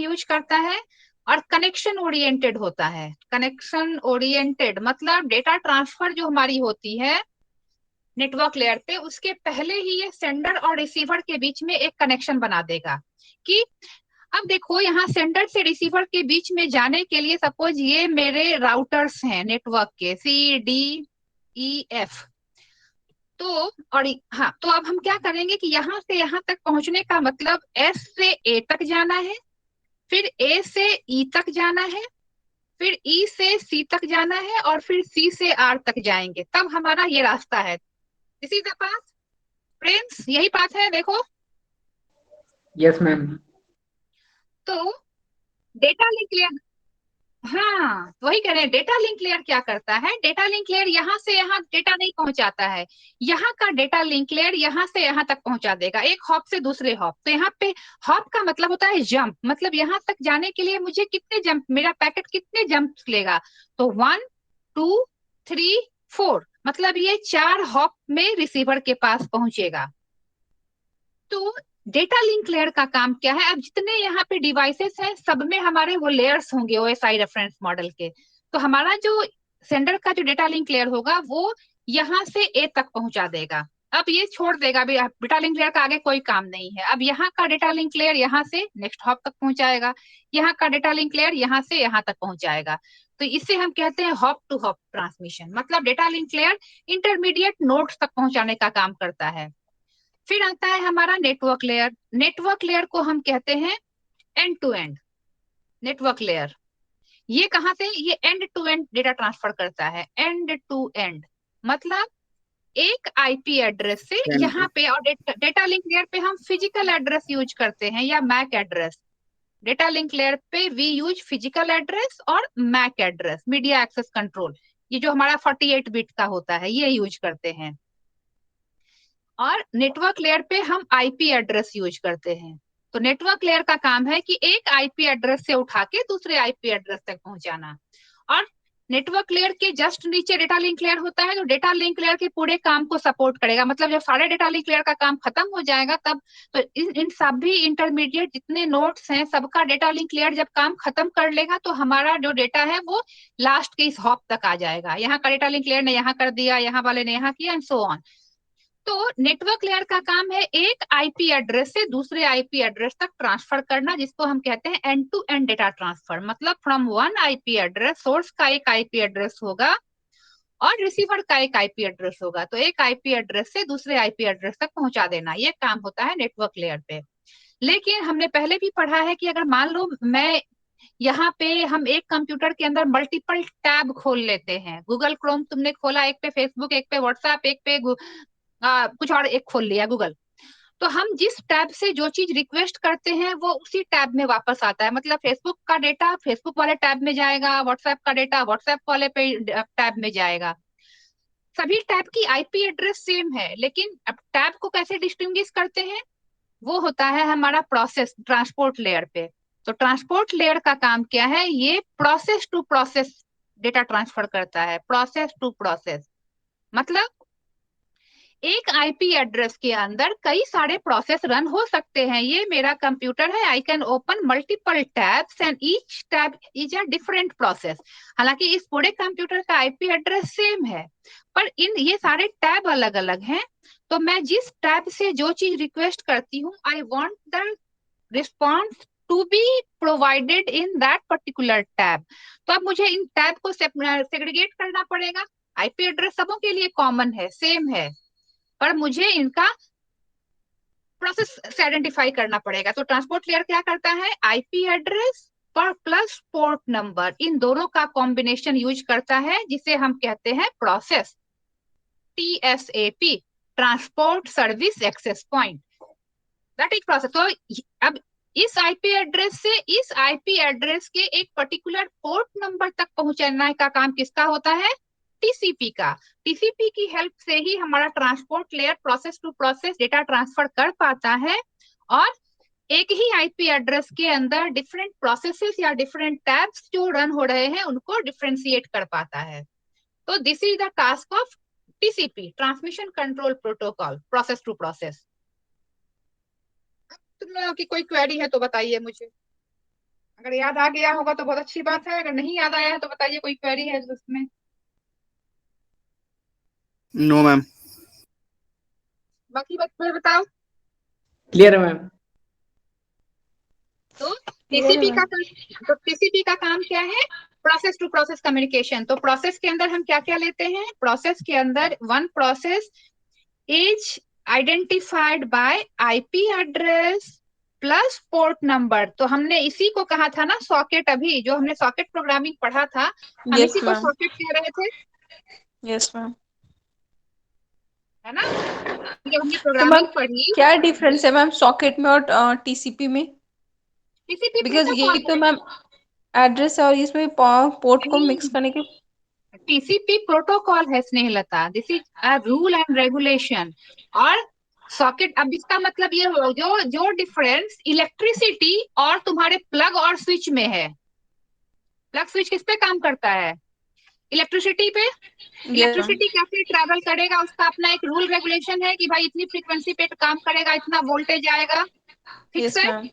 Use करता है, और कनेक्शन ओरिएंटेड होता है। कनेक्शन ओरिएंटेड मतलब डेटा ट्रांसफर जो हमारी होती है नेटवर्क लेयर पे, उसके पहले ही ये सेंडर और रिसीवर के बीच में एक कनेक्शन बना देगा। कि अब देखो, यहाँ सेंडर से रिसीवर के बीच में जाने के लिए सपोज ये मेरे राउटर्स हैं नेटवर्क के, CDEF। तो और हाँ, तो अब हम क्या करेंगे कि यहाँ से यहाँ तक पहुंचने का मतलब S से A तक जाना है, फिर A से E तक जाना है, फिर E से C तक जाना है, और फिर C से R तक जाएंगे, तब हमारा ये रास्ता है। इसी द पास फ्रेंड्स, यही बात है देखो। Yes ma'am. तो डेटा लिंक लेयर, हाँ वही कह रहे हैं, डेटा लिंक लेयर क्या करता है, डेटा लिंक लेयर यहाँ से यहाँ डेटा नहीं पहुंचाता है, यहाँ का डेटा लिंक लेयर यहाँ से यहाँ तक पहुंचा देगा, एक हॉप से दूसरे हॉप। तो यहाँ पे हॉप का मतलब होता है जंप, मतलब यहाँ तक जाने के लिए मुझे कितने जंप, मेरा पैकेट कितने जंप लेगा। तो 1 2 3 4, मतलब ये 4 हॉप में रिसीवर के पास पहुंचेगा। तो डेटा लिंक लेयर का काम क्या है, अब जितने यहाँ पे डिवाइसेस हैं सब में हमारे वो लेयर्स होंगे OSI रेफरेंस मॉडल के। तो हमारा जो सेंडर का जो डेटा लिंक लेयर होगा वो यहाँ से A तक पहुंचा देगा। अब ये छोड़ देगा, अभी डेटा लिंक लेयर का आगे कोई काम नहीं है। अब यहाँ का डेटा लिंक लेयर यहाँ से नेक्स्ट हॉप तक पहुंचाएगा, यहाँ का डेटा लिंक लेयर यहाँ से यहाँ तक पहुंचाएगा। तो इसे हम कहते हैं हॉप टू हॉप ट्रांसमिशन, मतलब data link layer intermediate nodes तक पहुंचाने का काम करता है। फिर आता है हमारा नेटवर्क लेयर। नेटवर्क लेयर को हम कहते हैं end to end network layer. ये कहाँ से, ये end to end data transfer करता है, एंड टू एंड मतलब एक IP एड्रेस से यहाँ पे, और डेटा लिंक लेयर पे हम फिजिकल एड्रेस यूज करते हैं या MAC address. Data link layer पे वी यूज फिजिकल एड्रेस और MAC address, media access control, ये जो हमारा 48 बिट का होता है ये यूज करते हैं। और नेटवर्क लेयर पे हम IP एड्रेस यूज करते हैं। तो नेटवर्क लेयर का काम है कि एक IP एड्रेस से उठा के दूसरे IP एड्रेस तक पहुंचाना। और नेटवर्क लेयर के जस्ट नीचे डेटा लिंक लेयर होता है, तो डेटा लिंक लेयर के पूरे काम को सपोर्ट करेगा, मतलब जब सारे डेटा लिंक लेयर का काम खत्म हो जाएगा तब, तो इन सभी इंटरमीडिएट जितने नोड्स हैं सबका डेटा लिंक लेयर जब काम खत्म कर लेगा तो हमारा जो डेटा है वो लास्ट के इस हॉप तक आ जाएगा। यहाँ का डेटा लिंक लेयर ने यहाँ कर दिया, यहाँ वाले ने यहाँ किया, एंड सो ऑन। तो नेटवर्क लेयर का काम है एक IP एड्रेस से दूसरे IP एड्रेस तक ट्रांसफर करना, जिसको हम कहते हैं end to end data transfer. मतलब from one IP address, source का एक IP एड्रेस होगा और रिसीवर का एक IP एड्रेस होगा, तो एक IP एड्रेस से दूसरे IP एड्रेस तक पहुंचा देना, ये काम होता है नेटवर्क लेयर पे। लेकिन हमने पहले भी पढ़ा है कि अगर मान लो मैं यहाँ पे, हम एक कंप्यूटर के अंदर मल्टीपल टैब खोल लेते हैं, गूगल क्रोम तुमने खोला, एक पे फेसबुक, एक पे व्हाट्सएप, एक पे कुछ और एक खोल लिया गूगल। तो हम जिस टैब से जो चीज रिक्वेस्ट करते हैं वो उसी टैब में वापस आता है, मतलब फेसबुक का डेटा फेसबुक वाले टैब में जाएगा, व्हाट्सएप का डेटा व्हाट्सएप वाले पे टैब में जाएगा। सभी टैब की IP एड्रेस सेम है, लेकिन अब टैब को कैसे डिस्टिंग्विश करते हैं, वो होता है हमारा प्रोसेस ट्रांसपोर्ट लेयर पे। तो ट्रांसपोर्ट लेयर का काम क्या है, ये process to process data transfer करता है, प्रोसेस टू प्रोसेस। मतलब एक IP एड्रेस के अंदर कई सारे प्रोसेस रन हो सकते हैं, ये मेरा कंप्यूटर है, I can open multiple tabs and each tab is a different process. हालांकि इस पूरे कंप्यूटर का IP एड्रेस सेम है, पर इन ये सारे टैब अलग अलग हैं। तो मैं जिस टैब से जो चीज रिक्वेस्ट करती हूँ, I want the response to be provided in that particular tab. तो अब मुझे इन टैब को सेग्रीगेट करना पड़ेगा। IP एड्रेस सबों के लिए कॉमन है, सेम है, पर मुझे इनका प्रोसेस से आइडेंटिफाई करना पड़ेगा। तो ट्रांसपोर्ट लेयर क्या करता है, IP एड्रेस पर प्लस पोर्ट नंबर, इन दोनों का कॉम्बिनेशन यूज करता है, जिसे हम कहते हैं process, TSAP, transport service access point, that is process. तो अब इस IP एड्रेस से इस IP एड्रेस के एक पर्टिकुलर पोर्ट नंबर तक पहुंचाने का काम किसका होता है, TCP का। TCP की हेल्प से ही हमारा transport layer process to process data transfer कर पाता है, और एक ही IP एड्रेस के अंदर डिफरेंट प्रोसेसेस या डिफरेंट टैब्स जो रन हो रहे हैं उनको डिफरेंशिएट कर पाता है। तो this is the task of TCP, transmission control protocol, process to process. तुम लोगों की कोई क्वेरी है तो बताइए मुझे। अगर याद आ गया होगा तो बहुत अच्छी बात है, अगर नहीं याद आया है तो बताइए, कोई क्वेरी है तो उसमें। No ma'am. बाकी बच्चे बताओ। क्लियर है मैम। तो क्लियर है टीसीपी का मैम। तो टीसीपी का काम क्या है? Process to process communication. तो प्रोसेस के अंदर हम क्या क्या लेते हैं? प्रोसेस के अंदर one process is identified by IP address plus port number. तो हमने इसी को कहा था ना सॉकेट, अभी जो हमने सॉकेट प्रोग्रामिंग पढ़ा था, हम यस इसी को मैम। सॉकेट कह रहे थे, यस मैम। है ना? जब हमने तो मैम प्रोग्रामिंग पढ़ी, क्या डिफरेंस है मैम सॉकेट में और टीसीपी में? टीसीपी बिकॉज प्रोटोकॉल ये तो मैम एड्रेस है और इसमें पोर्ट को मिक्स करने के। टीसीपी प्रोटोकॉल है Snehlata, this is a rule and regulation. और सॉकेट, अब इसका मतलब ये हो, जो जो डिफरेंस इलेक्ट्रिसिटी और तुम्हारे प्लग और स्विच में है। प्लग स्विच किस पे काम करता है? इलेक्ट्रिसिटी पे। Yes ma'am. इलेक्ट्रिसिटी कैसे ट्रेवल करेगा, उसका अपना एक रूल रेगुलेशन है कि भाई इतनी फ्रीक्वेंसी पे काम करेगा, इतना वोल्टेज आएगा, फिक्स यस है। मैम।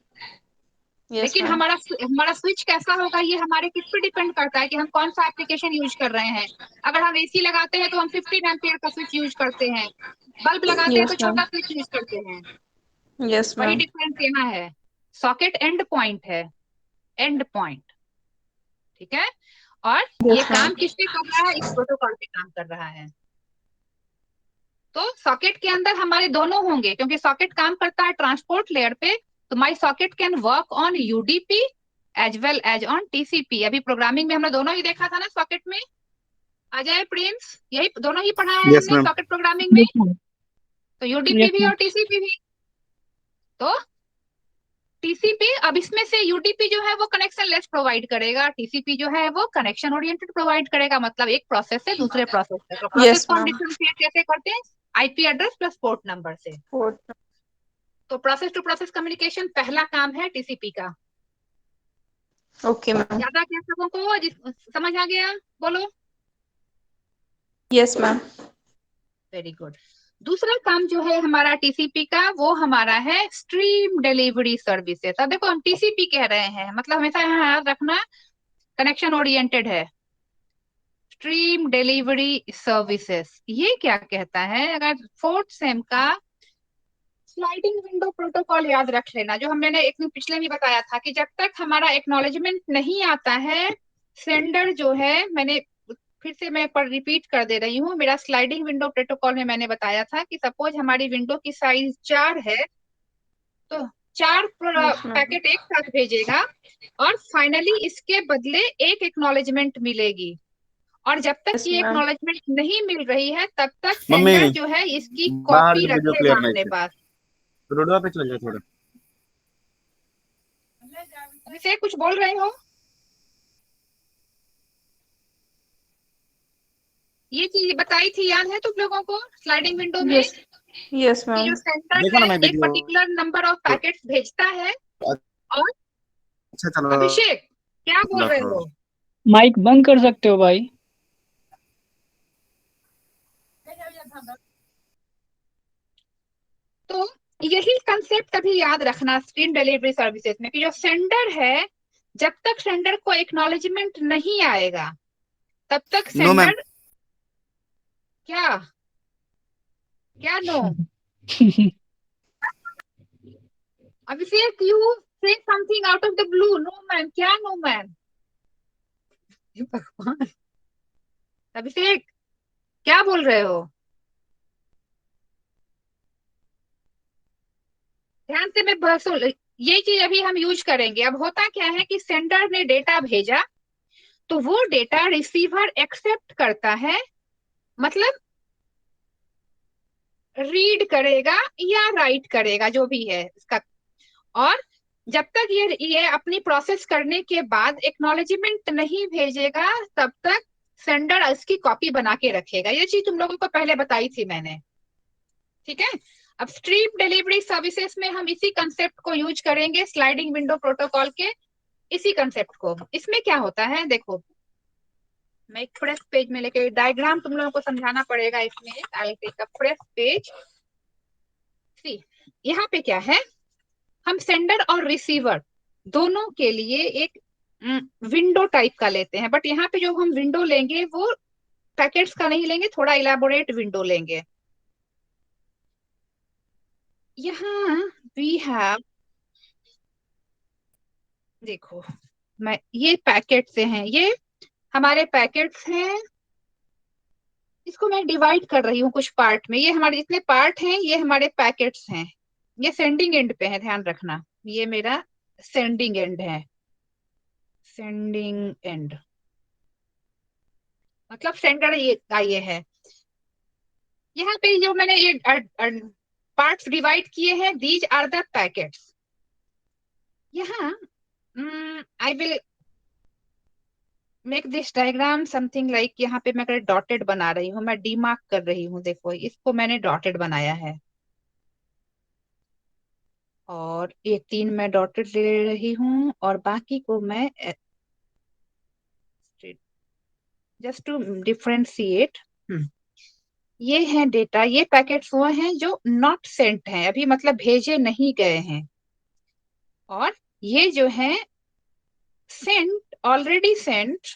यस लेकिन मैम। हमारा हमारा स्विच कैसा होगा, ये हमारे किस पे डिपेंड करता है कि हम कौन सा एप्लीकेशन यूज कर रहे हैं। अगर हम एसी लगाते हैं तो हम 15 एम्पियर का स्विच यूज करते हैं, बल्ब लगाते हैं तो यस मैम। छोटा स्विच यूज करते हैं। यस वही मैम। डिफरेंस यहाँ है। सॉकेट एंड पॉइंट है, एंड पॉइंट, ठीक है। और ये यस मैम। काम किस पे कर रहा है? इस प्रोटोकॉल पे काम कर रहा है। तो सॉकेट के अंदर हमारे दोनों होंगे, क्योंकि सॉकेट काम करता है ट्रांसपोर्ट लेयर पे। तो my socket can work on UDP as well as on TCP. अभी प्रोग्रामिंग में हमने दोनों ही देखा था ना सॉकेट में। आ जाए प्रिंस, यही दोनों ही पढ़ा है यस हमने मैम। सॉकेट प्रोग्रामिंग में। Yes ma'am. तो यूडीपी यस भी मैम। और टीसीपी भी। तो टीसीपी, अब इसमें से यूडीपी जो है वो कनेक्शन लेस प्रोवाइड करेगा, टीसीपी जो है वो कनेक्शन ओरिएंटेड प्रोवाइड करेगा, मतलब एक प्रोसेस से दूसरे प्रोसेस तक। तो प्रोसेस यस को हम मैम। डिफरेंशिएट कैसे करते हैं? IP address plus port number से। पोर्ट। तो प्रोसेस टू प्रोसेस कम्युनिकेशन पहला काम है टीसीपी का। Okay ma'am. ज्यादा क्या सबों को समझ आ गया? बोलो। Yes ma'am. Very good. दूसरा काम जो है हमारा टीसीपी का, वो हमारा है स्ट्रीम डिलीवरी सर्विसेज। अब देखो हम टीसीपी कह रहे हैं, मतलब हमेशा यहाँ याद रखना कनेक्शन ओरिएंटेड है। स्ट्रीम डिलीवरी सर्विसेज ये क्या कहता है? अगर फोर्थ सेम का स्लाइडिंग विंडो प्रोटोकॉल याद रख लेना, जो हमने एक दिन पिछले में बताया था कि जब तक हमारा एक्नॉलेजमेंट नहीं आता है, सेंडर जो है, मैंने फिर से मैं पर रिपीट कर दे रही हूँ, मेरा स्लाइडिंग विंडो प्रोटोकॉल में मैंने बताया था कि सपोज हमारी विंडो की साइज 4 है, तो 4 यस मैम। पैकेट एक साथ भेजेगा और फाइनली इसके बदले एक एक्नॉलेजमेंट मिलेगी। और जब तक यस ये मैम। एक्नॉलेजमेंट नहीं मिल रही है तब तक मम्मी सेंडर जो है इसकी बाहर कॉपी जो वीडियो रखेगा क्लियर नहीं अपने थे, पास। रोडवा पे चल जाए थोड़ा। अभिषेक कुछ बोल रहे हो? ये चीज बताई थी, याद है तुम लोगों को स्लाइडिंग विंडो में, यस। यस कि मैम। जो सेंडर देखो है ना मैं एक video. Particular number of packets भेजता है। और अच्छा चलो अभिषेक क्या बोल रहे करो। हो? माइक बंद कर सकते हो भाई। तो यही कंसेप्ट अभी याद रखना स्ट्रीम डिलीवरी सर्विसेज में, कि जो सेंडर है, जब तक सेंडर को एक्नॉलेजमेंट नहीं आएगा तब तक नो मैम। सेंडर, क्या क्या no? Abhishek you say something out of the blue. No ma'am, क्या नो मैम? भगवान, अभिषेक क्या बोल रहे हो? ध्यान से मैं बस ये चीज अभी हम यूज करेंगे। अब होता क्या है कि सेंडर ने डेटा भेजा, तो वो डेटा रिसीवर एक्सेप्ट करता है, मतलब रीड करेगा या राइट करेगा, जो भी है इसका। और जब तक ये अपनी प्रोसेस करने के बाद एक्नॉलेजमेंट नहीं भेजेगा, तब तक सेंडर इसकी कॉपी बना के रखेगा। ये चीज तुम लोगों को पहले बताई थी मैंने, ठीक है। अब स्ट्रीम डिलीवरी सर्विसेज में हम इसी कंसेप्ट को यूज करेंगे, स्लाइडिंग विंडो प्रोटोकॉल के इसी कंसेप्ट को। इसमें क्या होता है देखो, मैं एक फ्रेश पेज में लेके डायग्राम तुम लोगों को समझाना पड़ेगा। इसमें I take a fresh page. See, यहाँ पे क्या है, हम सेंडर और रिसीवर दोनों के लिए एक विंडो टाइप का लेते हैं, बट यहाँ पे जो हम विंडो लेंगे वो पैकेट्स का नहीं लेंगे, थोड़ा इलेबोरेट विंडो लेंगे। यहाँ वी हैव, देखो मैं ये पैकेट से हैं, ये हमारे पैकेट्स हैं, इसको मैं डिवाइड कर रही हूँ कुछ पार्ट में। ये हमारे जितने पार्ट हैं ये हमारे पैकेट्स हैं। ये सेंडिंग एंड पे है, ध्यान रखना, ये मेरा सेंडिंग एंड है। सेंडिंग एंड मतलब सेंडर ये का ये है। यहाँ पे जो मैंने ये पार्ट्स डिवाइड किए हैं, दीज आर द पैकेट्स। यहाँ I will make this diagram something like, यहाँ पे मैं डॉटेड बना रही हूँ, मैं डीमार्क कर रही हूँ, देखो इसको मैंने डॉटेड बनाया है, और ये 3 मैं डॉटेड ले रही हूँ, और बाकी को मैं जस्ट टू डिफरेंशिएट। ये है डेटा, ये पैकेट्स वो हैं जो नॉट सेंट हैं अभी, मतलब भेजे नहीं गए हैं, और ये जो है sent, already sent,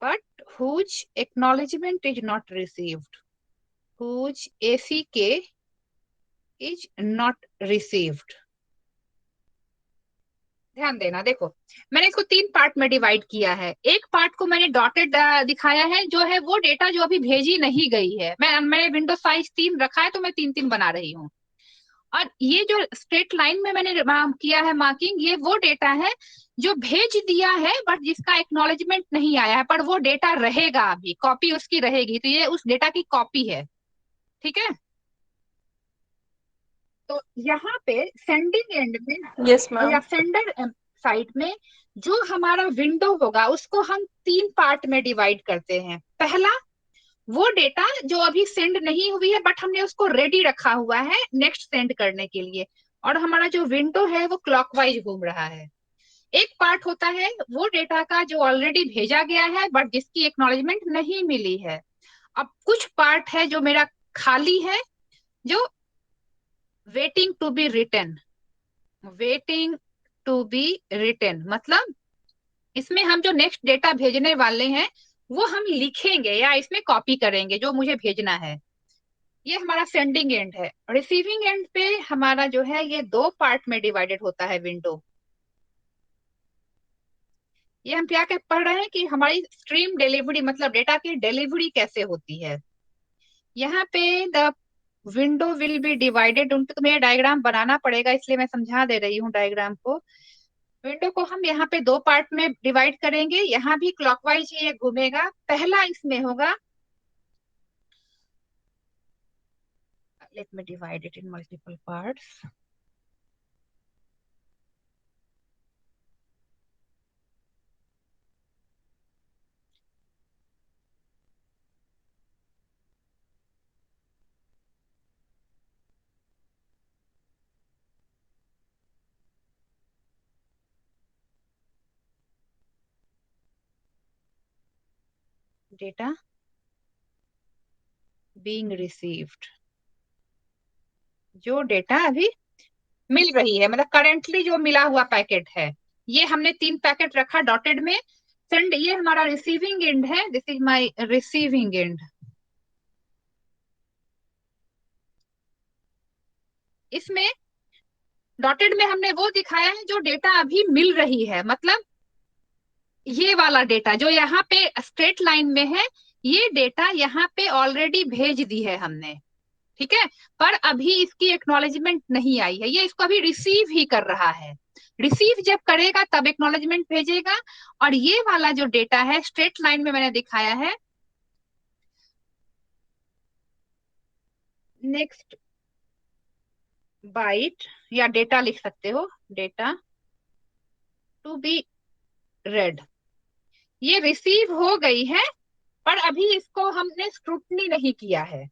but whose acknowledgement is not received, whose ACK is not received। ध्यान देना, देखो मैंने इसको 3 पार्ट में डिवाइड किया है। एक पार्ट को मैंने डॉटेड दिखाया है, जो है वो डेटा जो अभी भेजी नहीं गई है। मैंने विंडो साइज 3 रखा है, तो मैं 3-3 बना रही हूँ। और ये जो स्ट्रेट लाइन में मैंने किया है मार्किंग, ये वो डेटा है जो भेज दिया है बट जिसका एक्नॉलेजमेंट नहीं आया है, पर वो डेटा रहेगा, अभी कॉपी उसकी रहेगी, तो ये उस डेटा की कॉपी है। ठीक है, तो यहाँ पे सेंडिंग एंड में यस या मैम। सेंडर साइड में जो हमारा विंडो होगा उसको हम 3 पार्ट में डिवाइड करते हैं। पहला, वो डेटा जो अभी सेंड नहीं हुई है बट हमने उसको रेडी रखा हुआ है नेक्स्ट सेंड करने के लिए, और हमारा जो विंडो है वो क्लॉकवाइज घूम रहा है। एक पार्ट होता है वो डेटा का जो ऑलरेडी भेजा गया है बट जिसकी एक्नॉलेजमेंट नहीं मिली है। अब कुछ पार्ट है जो मेरा खाली है, जो waiting to be written, waiting to be written मतलब इसमें हम जो नेक्स्ट डेटा भेजने वाले हैं वो हम लिखेंगे या इसमें कॉपी करेंगे जो मुझे भेजना है। ये हमारा सेंडिंग एंड है। रिसीविंग एंड पे हमारा जो है ये 2 पार्ट में डिवाइडेड होता है विंडो। ये हम क्या क्या पढ़ रहे हैं कि हमारी स्ट्रीम डिलीवरी मतलब डेटा की डिलीवरी कैसे होती है। यहाँ पे the window will be divided, उनको तो मेरा डायग्राम बनाना पड़ेगा इसलिए मैं समझा दे रही हूँ डायग्राम को। विंडो को हम यहाँ पे 2 पार्ट में डिवाइड करेंगे, यहाँ भी क्लॉकवाइज ये घूमेगा। पहला इसमें होगा, let me divide it in multiple parts. Data being received, जो डेटा अभी मिल रही है, मतलब करेंटली जो मिला हुआ पैकेट है, ये हमने 3 पैकेट रखा डॉटेड में। सेंड, ये हमारा रिसीविंग एंड है, this is my receiving end. इसमें डॉटेड में हमने वो दिखाया है जो डेटा अभी मिल रही है, मतलब ये वाला डेटा जो यहाँ पे स्ट्रेट लाइन में है, ये डेटा यहाँ पे ऑलरेडी भेज दी है हमने। ठीक है, पर अभी इसकी एक्नॉलेजमेंट नहीं आई है, ये इसको अभी रिसीव ही कर रहा है। रिसीव जब करेगा तब एक्नॉलेजमेंट भेजेगा। और ये वाला जो डेटा है स्ट्रेट लाइन में मैंने दिखाया है, नेक्स्ट बाइट या डेटा लिख सकते हो, डेटा टू बी रेड, ये रिसीव हो गई है पर अभी इसको हमने स्क्रूटनी नहीं किया है।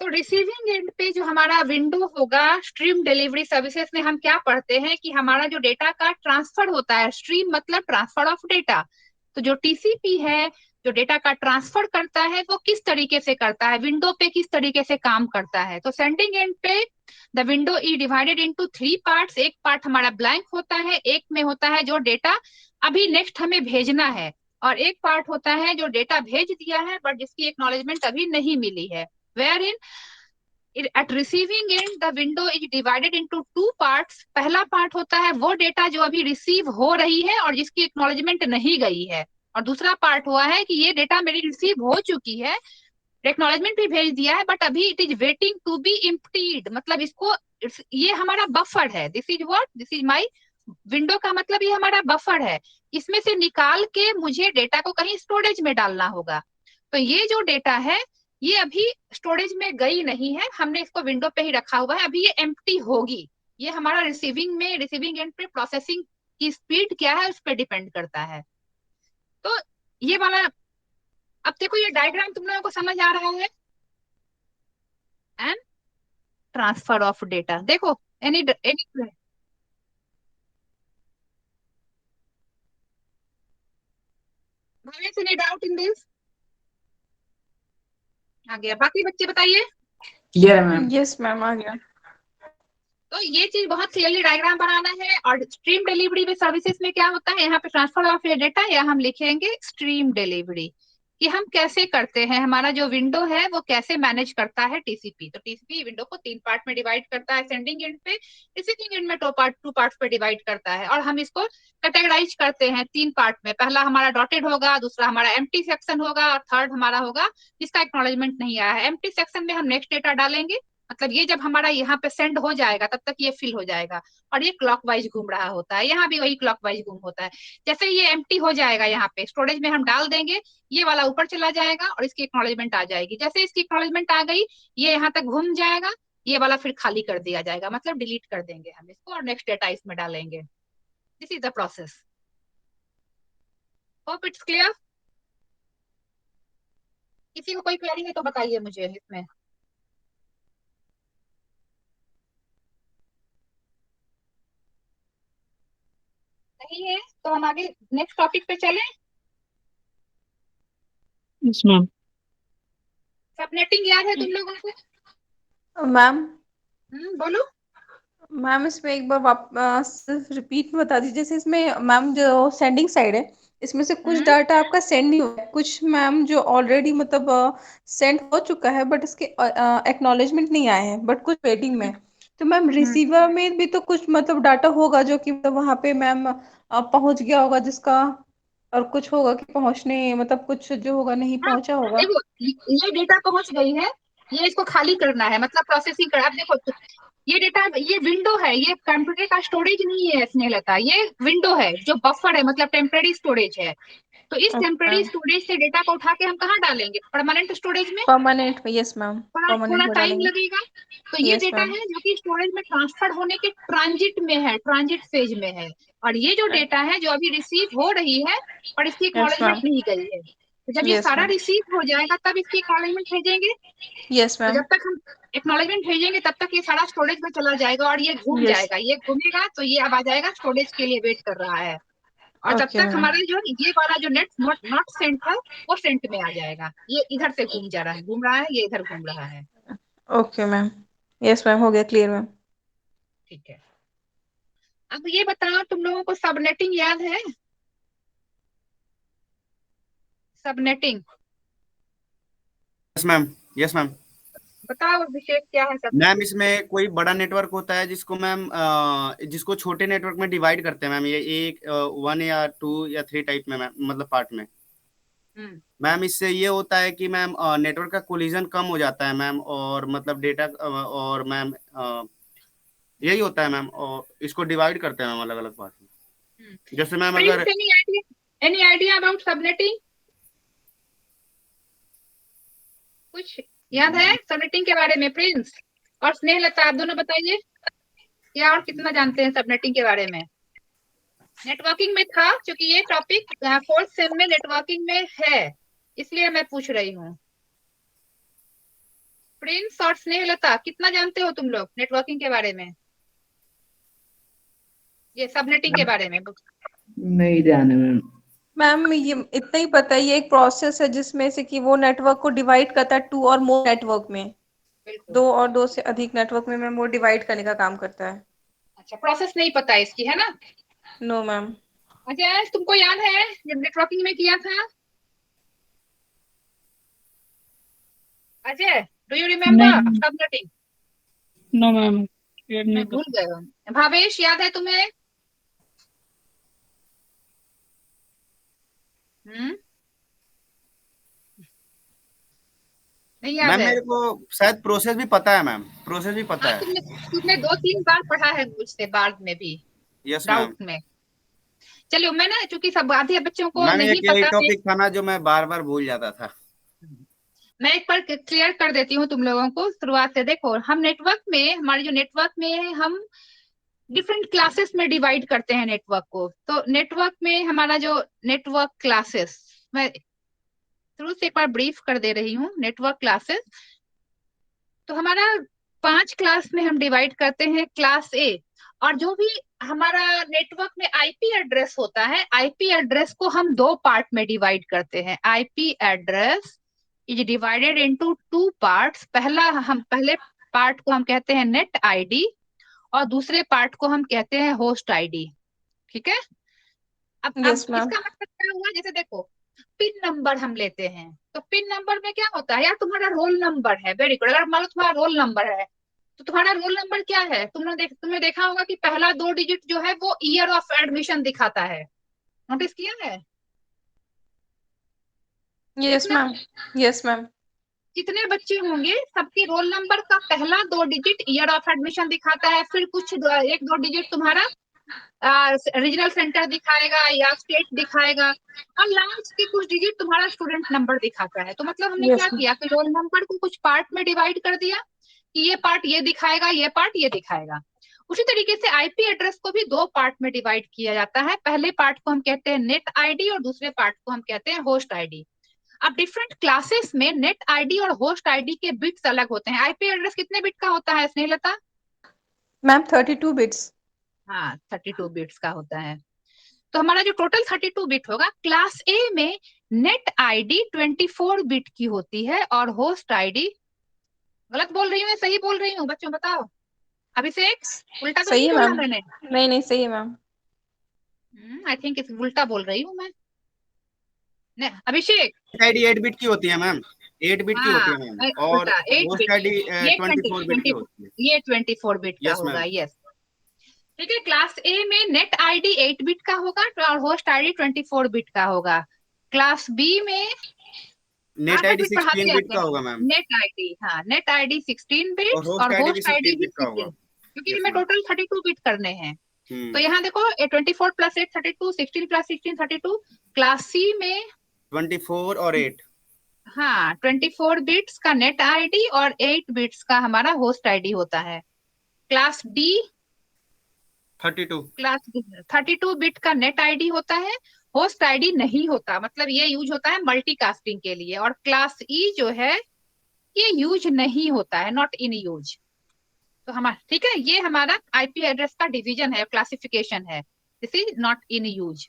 तो रिसीविंग एंड पे जो हमारा विंडो होगा स्ट्रीम डिलीवरी सर्विसेज में, हम क्या पढ़ते हैं कि हमारा जो डेटा का ट्रांसफर होता है, स्ट्रीम मतलब ट्रांसफर ऑफ डेटा, तो जो टीसीपी है जो डेटा का ट्रांसफर करता है वो किस तरीके से करता है, विंडो पे किस तरीके से काम करता है। तो सेंडिंग एंड पे the window is divided into 3 parts. एक पार्ट हमारा ब्लैंक होता है, एक में होता है जो डेटा अभी नेक्स्ट हमें भेजना है, और एक पार्ट होता है जो डेटा भेज दिया है बट जिसकी एक्नॉलेजमेंट अभी नहीं मिली है। Where in at receiving end the window is divided into 2 parts. पहला पार्ट होता है वो डेटा जो अभी रिसीव हो रही है और जिसकी एक्नॉलेजमेंट नहीं गई है, और दूसरा पार्ट हुआ है कि ये डेटा मेरी रिसीव हो चुकी है, एक्नॉलेजमेंट भी भेज दिया है बट अभी it is waiting to be emptied. मतलब इसको, ये हमारा बफर है। This is what, this is my window का मतलब ये हमारा बफर है। इसमें से निकाल के मुझे डेटा को कहीं स्टोरेज में डालना होगा। तो ये जो डेटा है ये अभी स्टोरेज में गई नहीं है, हमने इसको विंडो पे ही रखा हुआ है, अभी ये एम्प्टी होगी। ये हमारा रिसीविंग एंड पे प्रोसेसिंग की स्पीड क्या है उस पर डिपेंड करता है। तो ये वाला, अब देखो ये डायग्राम तुम लोगों को समझ आ रहा है। एंड ट्रांसफर ऑफ डेटा, देखो any any doubt in this? आ गया, बाकी बच्चे बताइए। क्लियर है मैम। यस मैम, आ गया। तो ये चीज बहुत क्लियरली डायग्राम बनाना है। और स्ट्रीम डिलीवरी में सर्विसेज में क्या होता है, यहाँ पे ट्रांसफर ऑफ डेटा, या हम लिखेंगे स्ट्रीम डिलीवरी, कि हम कैसे करते हैं, हमारा जो विंडो है वो कैसे मैनेज करता है टीसीपी। तो टीसीपी विंडो को 3 पार्ट में डिवाइड करता है, सेंडिंग एंड पे, रिसीविंग एंड में 2 पार्ट्स पे डिवाइड करता है। और हम इसको कैटेगराइज करते हैं 3 पार्ट में। पहला हमारा डॉटेड होगा, दूसरा हमारा एम्प्टी सेक्शन होगा, और थर्ड हमारा होगा जिसका एक्नॉलेजमेंट नहीं आया है। एम्प्टी सेक्शन में हम नेक्स्ट डेटा डालेंगे, मतलब ये जब हमारा यहाँ पे सेंड हो जाएगा तब तक ये फिल हो जाएगा, और ये क्लॉकवाइज घूम रहा होता है, यहाँ भी वही क्लॉकवाइज घूम होता है। जैसे ये एम्प्टी हो जाएगा, यहाँ पे स्टोरेज में हम डाल देंगे, ये वाला ऊपर चला जाएगा और इसकी एक्नॉलेजमेंट आ जाएगी। जैसे इसकी एक्नॉलेजमेंट आ गई, ये यहाँ तक घूम जाएगा, ये वाला फिर खाली कर दिया जाएगा, मतलब डिलीट कर देंगे हम इसको और नेक्स्ट डेटा इसमें डालेंगे। This is the process. Hope it's clear. किसी को कोई क्वेरी है तो बताइए मुझे इसमें। नहीं है तो हम आगे नेक्स्ट टॉपिक पे चलें। Yes ma'am. सबनेटिंग याद है तुम लोगों को? मैम बोलो। मैम इसमें एक बार वापस रिपीट में बता दीजिए। जैसे इसमें मैम जो सेंडिंग साइड है, इसमें से कुछ डाटा आपका सेंड नहीं हुआ है, कुछ मैम जो ऑलरेडी मतलब सेंड हो चुका है बट इसके एक्नॉलेजमेंट नहीं आए हैं, बट कुछ वेटिंग में है। तो मैम रिसीवर में भी तो कुछ मतलब डाटा होगा जो कि मतलब वहां पे मैम पहुंच गया होगा जिसका, और कुछ होगा कि पहुंचने मतलब कुछ जो होगा नहीं हाँ, पहुंचा होगा। देखो ये डेटा पहुंच गई है, ये इसको खाली करना है, मतलब प्रोसेसिंग कर। अब देखो ये डेटा, ये विंडो है, ये कंप्यूटर का स्टोरेज नहीं है स्नेहलता, ये विंडो है जो बफर है, मतलब टेम्परेरी स्टोरेज है। तो इस टेम्परेरी स्टोरेज से डेटा को उठा के हम कहाँ डालेंगे, परमानेंट स्टोरेज में। परमानेंट में, यस मैम, थोड़ा परमानेंट थोड़ा में टाइम डालेंगे। लगेगा। तो ये यस डेटा मैम। है जो कि स्टोरेज में ट्रांसफर होने के ट्रांजिट में है, ट्रांजिट फेज में है। और ये जो डेटा है जो अभी रिसीव हो रही है और इसकी यस एक्नॉलेजमेंट मैम। नहीं गई है, तो जब ये यस सारा मैम। रिसीव हो जाएगा तब इसकी एक्नॉलेजमेंट भेजेंगे। यस तो मैम। जब तक हम एक्नॉलेजमेंट भेजेंगे तब तक ये सारा स्टोरेज में चला जाएगा और ये घूम यस। जाएगा, ये घूमेगा तो ये अब आ जाएगा स्टोरेज के लिए वेट कर रहा है। और तब ओके तक मैम। हमारा जो ये वाला जो नेट नॉट सेंट है वो सेंट में आ जाएगा। ये इधर से घूम रहा है, ये इधर घूम रहा है। Okay ma'am. यस मैम, हो गया क्लियर मैम। ठीक है। अब ये बताओ तुम लोगों को सबनेटिंग याद है? Subnetting yes ma'am. Yes ma'am. बताओ अभिषेक, क्या है मैम सबनेटिंग? इसमें कोई बड़ा नेटवर्क होता है जिसको मैम जिसको छोटे नेटवर्क में डिवाइड करते हैं मैम, ये एक 1 या 2 या 3 टाइप में मैम, मतलब पार्ट में। हम्म मैम इससे ये होता है कि मैम नेटवर्क का कोलिजन कम हो जाता है मैम, और मतलब डेटा और मैम यही होता है मैम, और इसको डिवाइड करते हैं मैम अलग अलग पार्ट में। जैसे मैम अगर Prince, any idea about subnetting? कुछ याद है सबनेटिंग के बारे में? प्रिंस और स्नेहलता, आप दोनों बताइए क्या और कितना जानते हैं सबनेटिंग के बारे में। नेटवर्किंग में था, क्योंकि ये टॉपिक 4th सेम में नेटवर्किंग में है, इसलिए मैं पूछ रही हूँ। प्रिंस और स्नेहलता, कितना जानते हो तुम लोग नेटवर्किंग के बारे में, ये सबनेटिंग के बारे में? नहीं ध्यान है मैम। मैम ये इतना ही पता है, ये एक प्रोसेस है जिसमें से कि वो नेटवर्क को डिवाइड करता है 2 और मोर नेटवर्क में। बिल्कुल। 2 और 2 से अधिक नेटवर्क में मैम वो डिवाइड करने का काम करता है। अच्छा, प्रोसेस नहीं पता है इसकी, है ना? No ma'am. अच्छा, तुमको याद है जब नेटवर्किंग में किया था? अजय, डू यू रिमेम्बर नहीं, सबनेटिंग? नो मैम, ये मैं नहीं भूल पता। गए हो। भावेश, याद है तुम्हें? हम्म, नहीं याद मैम है? मेरे को शायद प्रोसेस भी पता है मैम, प्रोसेस भी पता हाँ, है। तुमने तुमने 2-3 बार पढ़ा है मुझसे बाद में भी, यस डाउट मैम। में। चलो, मैं ना चूंकि सब आधे बच्चों को मैम नहीं एक यही पता है, टॉपिक था ना जो मैं बार बार भूल जाता था। मैं एक बार क्लियर कर देती हूँ तुम लोगों को शुरुआत से। देखो, हम नेटवर्क में, हमारे जो नेटवर्क में है, हम डिफरेंट क्लासेस में डिवाइड करते हैं नेटवर्क को। तो नेटवर्क में हमारा जो नेटवर्क क्लासेस, मैं शुरू से एक बार ब्रीफ कर दे रही हूँ। नेटवर्क क्लासेस, तो हमारा 5 क्लास में हम डिवाइड करते हैं। क्लास ए, और जो भी हमारा नेटवर्क में आईपी एड्रेस होता है, आईपी एड्रेस को हम 2 पार्ट में डिवाइड करते हैं। IP address is divided into 2 parts. पहले पार्ट को हम कहते हैं नेट आईडी, और दूसरे पार्ट को हम कहते हैं होस्ट आईडी। ठीक है? अब यस मैम। इसका मतलब क्या हुआ? जैसे देखो, पिन नंबर हम लेते हैं, तो पिन नंबर में क्या होता है यार? तुम्हारा रोल नंबर है, वेरी गुड। अगर मान लो तुम्हारा रोल नंबर है, तो तुम्हारा रोल नंबर क्या है? तुमने देखा होगा कि पहला 2 डिजिट जो है वो ईयर ऑफ एडमिशन दिखाता है। नोटिस किया है? यस जितना मैम। Yes ma'am. जितने बच्चे होंगे, सबके रोल नंबर का पहला 2 डिजिट ईयर ऑफ एडमिशन दिखाता है, फिर कुछ 1-2 डिजिट तुम्हारा रीजनल सेंटर दिखाएगा या स्टेट दिखाएगा, और लास्ट के कुछ डिजिट तुम्हारा स्टूडेंट नंबर दिखाता है। तो मतलब हमने क्या यस किया कि रोल नंबर को कुछ पार्ट में डिवाइड कर दिया कि ये पार्ट ये दिखाएगा, ये पार्ट ये दिखाएगा। उसी तरीके से आईपी एड्रेस को भी 2 पार्ट में डिवाइड किया जाता है। पहले पार्ट को हम कहते हैं नेट आईडी, और दूसरे पार्ट को हम कहते हैं होस्ट आईडी। अब डिफरेंट क्लासेस में नेट आईडी और होस्ट आईडी के बिट्स अलग होते हैं। आईपी एड्रेस कितने बिट का होता है स्नेहलता? Ma'am 32 bits. हाँ, 32 बिट्स का होता है। तो हमारा जो टोटल 32 बिट होगा, क्लास ए में नेट आईडी 24 बिट की होती है, और होस्ट आईडी, गलत बोल रही हूँ या सही बोल रही हूँ बच्चों, बताओ। अभिषेक, उल्टा तो सही नहीं है बोला मैम। मैंने? नहीं नहीं, सही है मैम। आई थिंक इस उल्टा बोल रही हूँ मैं। अभिषेक। आईडी 8 बिट की होती है मैम, 8 बिट की होती हाँ, है मैम, और उल्टा 8 होस्ट बिट। आईडी ये 24 बिट की होती है। ये 24 बिट का यस होगा, मैम। यस। ठीक है, क्लास ए में नेट आईडी 8 बिट का होगा, और होस्ट आईडी 24 बिट का होगा। क्लास बी में नेट 8-8 आईडी बिट पढ़ाते 16 बिट आते का हैं। होगा मैम, नेट आईडी, हाँ, नेट आईडी 16 और बिट्स, और होस्ट आईडी भी होस्ट आईडी 16 भी बिट का होगा। 16, क्योंकि यस हमें मैम। टोटल 32 बिट करने हैं। तो हम्म। यहाँ देखो, 24 + 8 32, 16 + 16 32। क्लास सी में 24 और 8। हाँ, 24 बिट्स का नेट आईडी और 8 बिट्स का हमारा होस्ट आईडी होता है। Class D, 32। क्लास 32 बिट का नेट आईडी होता है, होस्ट आईडी नहीं होता। मतलब ये यूज होता है मल्टीकास्टिंग के लिए। और क्लास ई जो है, ये यूज नहीं होता है, नॉट इन यूज। तो हमारा, ठीक है, ये हमारा आईपी एड्रेस का डिवीजन है, क्लासिफिकेशन है। This is not in use.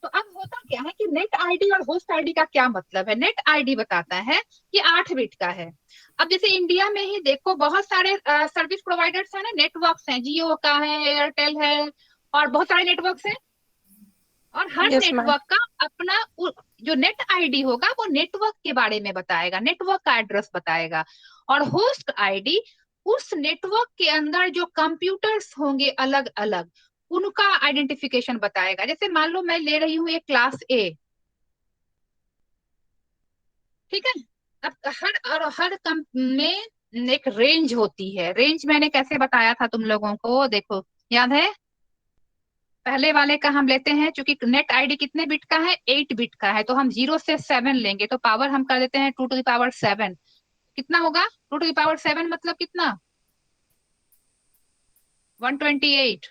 तो अब होता क्या है कि नेट आईडी और होस्ट आईडी का क्या मतलब है? नेट आईडी बताता है कि 8 बिट का है। अब जैसे इंडिया में ही देखो, बहुत सारे सर्विस प्रोवाइडर्स हैं ना, नेटवर्क्स हैं, जियो का है, एयरटेल है, और बहुत सारे नेटवर्क्स हैं। और हर यस मैम। नेटवर्क का अपना जो नेट आईडी होगा, वो नेटवर्क के बारे में बताएगा, नेटवर्क का एड्रेस बताएगा। और होस्ट आईडी उस नेटवर्क के अंदर जो कंप्यूटर्स होंगे अलग अलग, उनका आइडेंटिफिकेशन बताएगा। जैसे मान लो मैं ले रही हूँ ये क्लास ए, ठीक है? अब हर कंप में एक रेंज होती है। रेंज मैंने कैसे बताया था तुम लोगों को, देखो, याद है? पहले वाले का हम लेते हैं, चूंकि नेट आईडी कितने बिट का है? 8 बिट का है, तो हम 0 से 7 लेंगे, तो पावर हम कर देते हैं 2⁷ कितना होगा 2⁷ मतलब कितना? 128।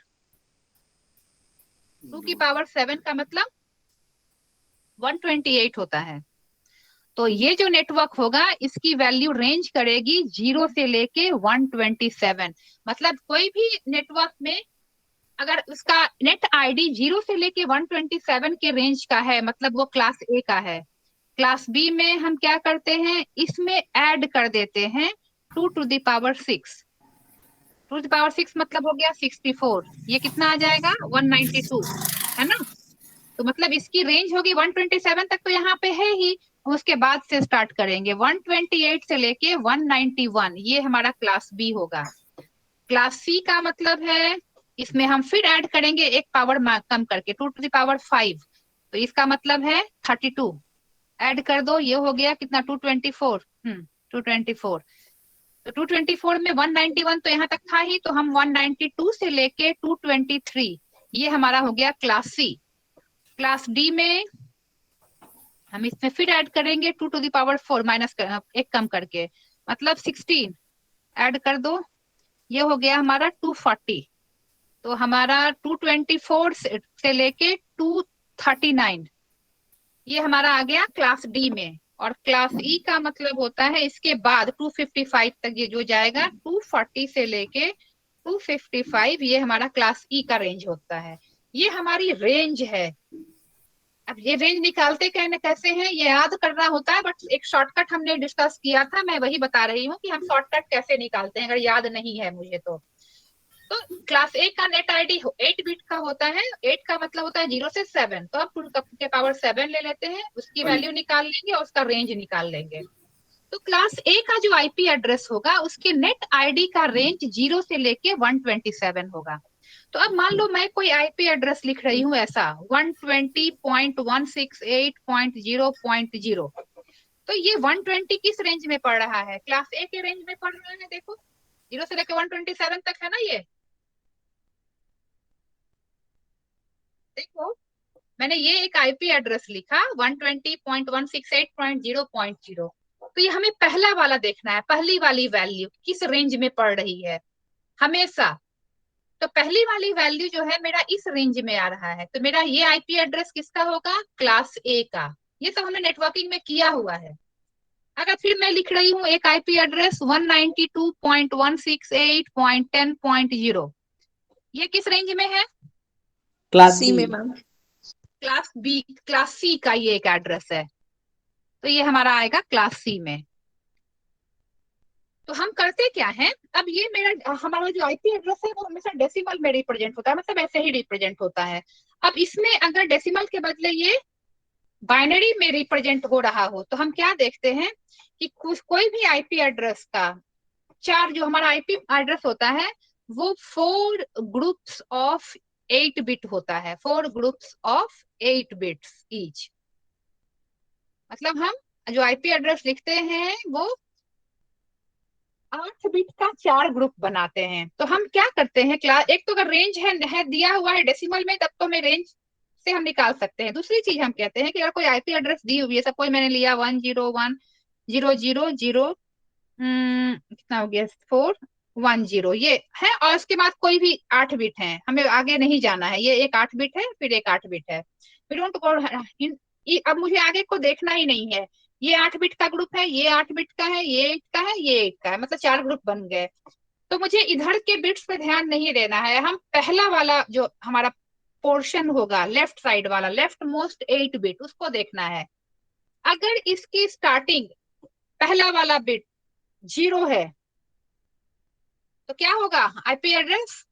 2⁷ का मतलब 128 होता है। तो ये जो नेटवर्क होगा, इसकी वैल्यू रेंज करेगी 0 से लेके 127। मतलब कोई भी नेटवर्क में अगर उसका नेट आईडी 0 से लेके 127 के रेंज का है, मतलब वो क्लास ए का है। क्लास बी में हम क्या करते हैं, इसमें ऐड कर देते हैं 2 to the power 6। 2 to the power 6 मतलब हो गया 64। ये कितना आ जाएगा 192, है ना। तो मतलब इसकी रेंज होगी 127 तक तो यहाँ पे है ही, उसके बाद से स्टार्ट करेंगे 128 से लेके 191, ये हमारा क्लास बी होगा। क्लास सी का मतलब है इसमें हम फिर ऐड करेंगे एक पावर कम करके 2 to the power 5, तो इसका मतलब है 32। ऐड कर दो, ये हो गया कितना 224। 224। तो 224 में 191 तो यहाँ तक था ही, तो हम 192 से लेके 223, ये हमारा हो गया क्लास सी। क्लास डी में हम इसमें फिर ऐड करेंगे 2 to the power 4 माइनस एक कम करके, मतलब 16। ऐड कर दो, ये हो गया हमारा 240। तो हमारा 224 से लेके 239, ये हमारा आ गया क्लास डी में। और क्लास ई का मतलब होता है इसके बाद 255 तक ये जो जाएगा, 240 से लेके 255, ये हमारा क्लास ई का रेंज होता है। ये हमारी रेंज है। अब ये रेंज निकालते कैसे हैं ये याद करना होता है, बट एक शॉर्टकट हमने डिस्कस किया था, मैं वही बता रही हूँ कि हम शॉर्टकट कैसे निकालते हैं, अगर याद नहीं है मुझे तो। क्लास ए का नेट आईडी 8 बिट का होता है। 8 का मतलब होता है 0 से 7, तो हम 2 के पावर 7 ले लेते हैं, उसकी वैल्यू निकाल लेंगे और उसका रेंज निकाल लेंगे। तो क्लास ए का जो आईपी एड्रेस होगा उसके नेट आईडी का रेंज 0 से लेके 127 होगा। तो अब मान लो मैं कोई आईपी एड्रेस लिख रही हूँ ऐसा 120.168.0.0, तो ये 120 किस रेंज में पड़ रहा है, क्लास ए के रेंज में पड़ रहा है। देखो 0 से लेके 127 तक है ना ये। देखो मैंने ये एक आईपी एड्रेस लिखा 120.168.0.0, तो ये हमें पहला वाला देखना है, पहली वाली वैल्यू किस रेंज में पड़ रही है हमेशा। तो पहली वाली वैल्यू जो है मेरा इस रेंज में आ रहा है, तो मेरा ये आईपी एड्रेस किसका होगा, क्लास ए का। ये सब हमने नेटवर्किंग में किया हुआ है। अगर फिर मैं लिख रही हूँ एक आईपी एड्रेस 192.168.10.0, ये किस रेंज में है, क्लास सी बी। में ma'am. Class B, class C का ये एक एड्रेस है, तो ये हमारा आएगा क्लास सी में। तो हम करते क्या है, अब ये मेरा हमारा जो आईपी एड्रेस है वो हमेशा डेसिमल में रिप्रेजेंट होता है, मतलब ऐसे ही रिप्रेजेंट होता है। अब इसमें अगर डेसिमल के बदले ये बाइनरी में रिप्रेजेंट हो रहा हो, तो हम क्या देखते हैं कि कोई भी आईपी एड्रेस का चार जो हमारा आईपी एड्रेस होता है वो 4 ग्रुप्स ऑफ 8 बिट होता है, 4 ग्रुप्स ऑफ 8 बिट्स ईच। मतलब हम जो आईपी एड्रेस लिखते हैं वो 8 बिट का 4 ग्रुप बनाते हैं। तो हम क्या करते हैं, क्लास एक तो अगर रेंज है दिया हुआ है डेसिमल में, तब तो मैं रेंज से हम निकाल सकते हैं। दूसरी चीज हम कहते हैं कि अगर कोई आईपी एड्रेस दी हुई है, सब कोई मैंने लिया 101.0.0.0 कितना हो गया 410, ये है, और उसके बाद कोई भी 8 बिट है, हमें आगे नहीं जाना है, ये एक 8 बिट है फिर एक 8 बिट है, फिर अब मुझे आगे को देखना ही नहीं है। ये 8 बिट का ग्रुप है, ये 8 बिट का है, ये 8 का है, ये 8 का है, मतलब 4 ग्रुप बन गए। तो मुझे इधर के बिट्स पे ध्यान नहीं देना है, हम पहला वाला जो हमारा पोर्शन होगा लेफ्ट साइड वाला, लेफ्ट मोस्ट 8 बिट, उसको देखना है। अगर इसकी स्टार्टिंग पहला वाला बिट 0 है तो क्या होगा आईपी एड्रेस,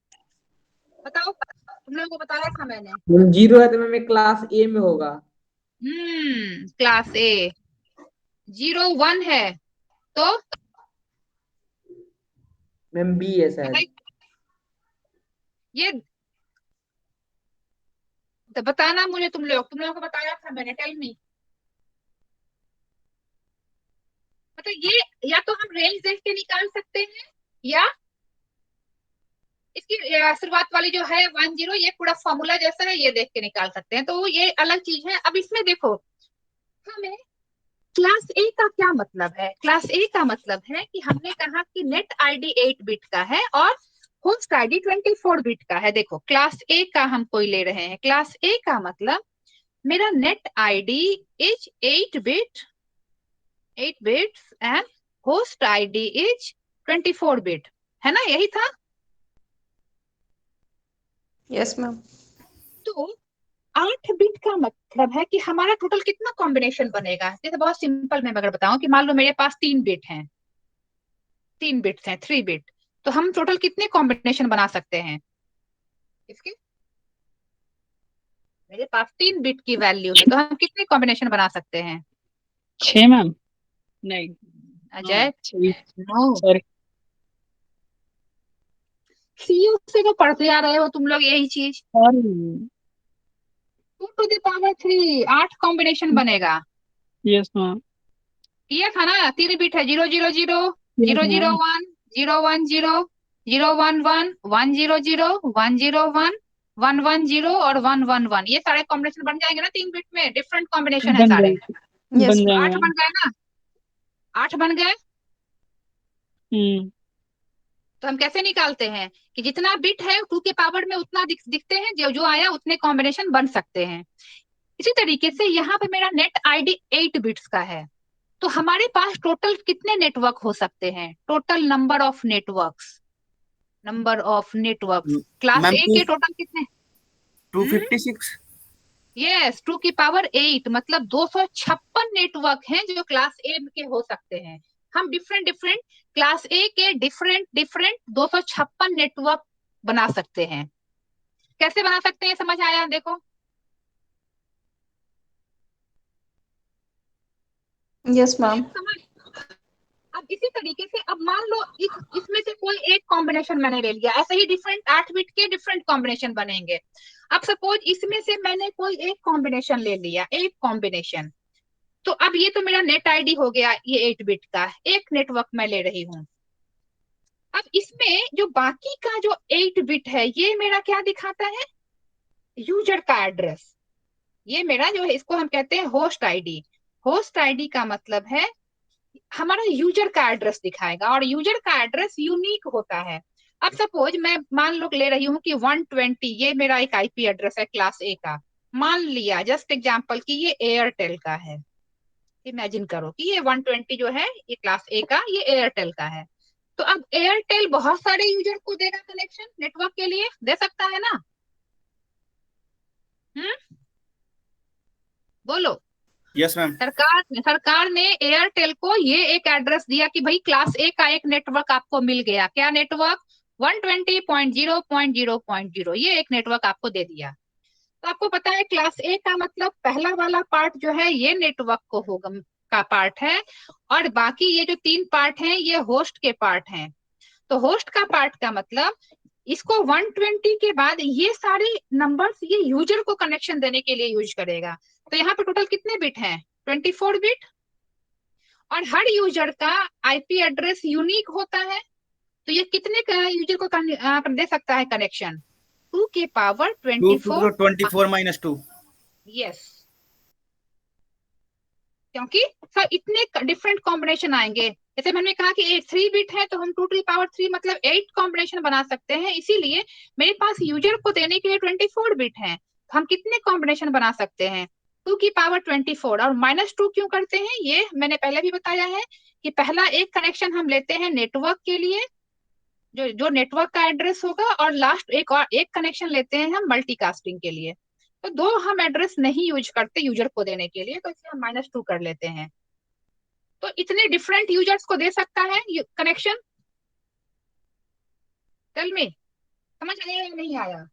बताओ, तुम लोगों को बताया था मैंने। 0 है तो मैम क्लास ए में होगा। क्लास ए। 01 है तो मैम बी है शायद। ये तो बताना मुझे, तुम लोगों को बताया था मैंने, टेल मी। मतलब ये या तो हम रेंज देख के निकाल सकते हैं, या इसकी शुरुआत वाली जो है 10, ये पूरा फॉर्मूला जैसा है, ये देख के निकाल सकते हैं, तो ये अलग चीज है। अब इसमें देखो हमें क्लास ए का क्या मतलब है, क्लास ए का मतलब है कि हमने कहा कि नेट आईडी 8 बिट का है और होस्ट आईडी 24 बिट का है। देखो क्लास ए का हम कोई ले रहे हैं, क्लास ए का मतलब मेरा net ID is 8 bit, 8 bits and host ID is 24 bit, है ना, यही था। Yes ma'am. तो 8 बिट का मतलब है कि हमारा टोटल कितना कॉम्बिनेशन बनेगा। जैसे बहुत सिंपल मैं अगर बताऊं कि मान लो मेरे पास 3 बिट हैं, 3 बिट्स हैं, 3 बिट, तो हम टोटल कितने कॉम्बिनेशन बना सकते हैं इसके। मेरे पास 3 बिट की वैल्यू है, तो हम कितने कॉम्बिनेशन बना सकते हैं। 6 मैम। नहीं, अजय 6। No, sorry. सीयू से जो पढ़ते आ रहे हो तुम लोग यही चीज। Sorry. 2 to the power 3 8 combination बनेगा। Yes ma'am. ये था ना, 3 बिट है, 000, यस मैम। 001, 010, 011, 100, 101, 110 और 111, ये सारे कॉम्बिनेशन बन जाएंगे ना 3 बिट में। डिफरेंट कॉम्बिनेशन है बन सारे। जाएंगे, यस बन तो जाएंगे 8 मैम। बन गए ना, 8 बन गए। हम्म। तो हम कैसे निकालते हैं कि जितना बिट है 2 के पावर में उतना दिखते हैं, जो जो आया उतने कॉम्बिनेशन बन सकते हैं। इसी तरीके से यहाँ पे मेरा नेट आईडी 8 बिट्स का है, तो हमारे पास टोटल कितने नेटवर्क हो सकते हैं। Total number of networks, number of networks class ma'am A के टोटल कितने। 256। यस, 2 की पावर 8 मतलब 256 नेटवर्क हैं जो क्लास ए के हो सकते हैं। हम डिफरेंट डिफरेंट क्लास ए के डिफरेंट डिफरेंट 256 नेटवर्क बना सकते हैं। कैसे बना सकते हैं समझ आया देखो। Yes ma'am. समझ। अब इसी तरीके से अब मान लो इसमें से कोई एक कॉम्बिनेशन मैंने ले लिया, ऐसे ही डिफरेंट 8 बिट के डिफरेंट कॉम्बिनेशन बनेंगे। अब सपोज इसमें से मैंने कोई एक कॉम्बिनेशन ले लिया, एक कॉम्बिनेशन, तो अब ये तो मेरा नेट आईडी हो गया, ये 8 बिट का एक नेटवर्क मैं ले रही हूँ। अब इसमें जो बाकी का जो 8 बिट है ये मेरा क्या दिखाता है, यूजर का एड्रेस। ये मेरा जो है इसको हम कहते हैं होस्ट आईडी। होस्ट आईडी का मतलब है हमारा यूजर का एड्रेस दिखाएगा, और यूजर का एड्रेस यूनिक होता है। अब सपोज मैं मान लो ले रही हूँ कि 120 ये मेरा एक आईपी एड्रेस है क्लास ए का। मान लिया जस्ट एग्जांपल कि ये एयरटेल का है। इमेजिन करो कि ये 120 जो है ये क्लास ए का, ये एयरटेल का है। तो अब एयरटेल बहुत सारे यूजर को देगा कनेक्शन नेटवर्क के लिए, दे सकता है ना। बोलो। Yes ma'am. सरकार ने एयरटेल को ये एक एड्रेस दिया कि भाई क्लास ए का एक नेटवर्क आपको मिल गया। क्या नेटवर्क, 120.0.0.0, ये एक नेटवर्क आपको दे दिया। तो आपको पता है क्लास ए का मतलब पहला वाला पार्ट जो है ये नेटवर्क को होगा का पार्ट है, और बाकी ये जो 3 पार्ट हैं ये होस्ट के पार्ट हैं। तो होस्ट का पार्ट का मतलब इसको 120 के बाद ये सारे नंबर्स ये यूजर को कनेक्शन देने के लिए यूज करेगा। तो यहाँ पे टोटल कितने बिट हैं, 24 बिट, और हर यूजर का आईपी एड्रेस यूनिक होता है। तो ये कितने का यूजर को दे सकता है कनेक्शन, 2 के पावर 24। 24 -2। यस, क्योंकि सर इतने डिफरेंट कॉम्बिनेशन आएंगे। जैसे मैंने कहा कि 3 बिट है तो हम 2 टू द पावर 3 मतलब 8 कॉम्बिनेशन बना सकते हैं। इसीलिए मेरे पास यूजर को देने के लिए 24 बिट है, तो हम कितने कॉम्बिनेशन बना सकते हैं, 2 की पावर 24। और -2 क्यों करते हैं ये मैंने पहले भी बताया है कि पहला एक कनेक्शन हम लेते हैं नेटवर्क के लिए, जो जो नेटवर्क का एड्रेस होगा, और लास्ट एक और एक कनेक्शन लेते हैं हम मल्टीकास्टिंग के लिए। तो 2 हम एड्रेस नहीं यूज करते यूजर को देने के लिए, तो इसलिए हम -2 कर लेते हैं। तो इतने डिफरेंट यूजर्स को दे सकता है कनेक्शन। टेल मी, समझ आया या नहीं आया।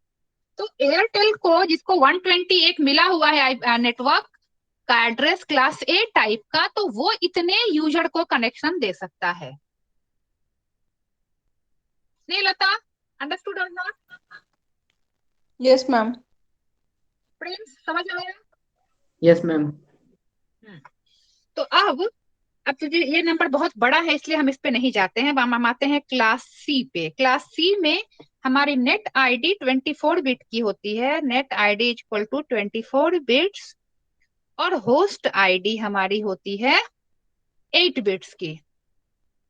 तो एयरटेल को जिसको 120 एक मिला हुआ है नेटवर्क का एड्रेस क्लास ए टाइप का, तो वो इतने यूजर को कनेक्शन दे सकता है। नहीं लता, अंडरस्टूड और नॉट। Yes ma'am. प्रिंस समझ आया। Yes ma'am. तो अब तो ये नंबर बहुत बड़ा है इसलिए हम इस पे नहीं जाते हैं। हम आते हैं क्लास सी पे। क्लास सी में हमारी नेट आईडी 24 बिट की होती है। Net ID equal to 24 bits, और होस्ट आईडी हमारी होती है 8 बिट्स की।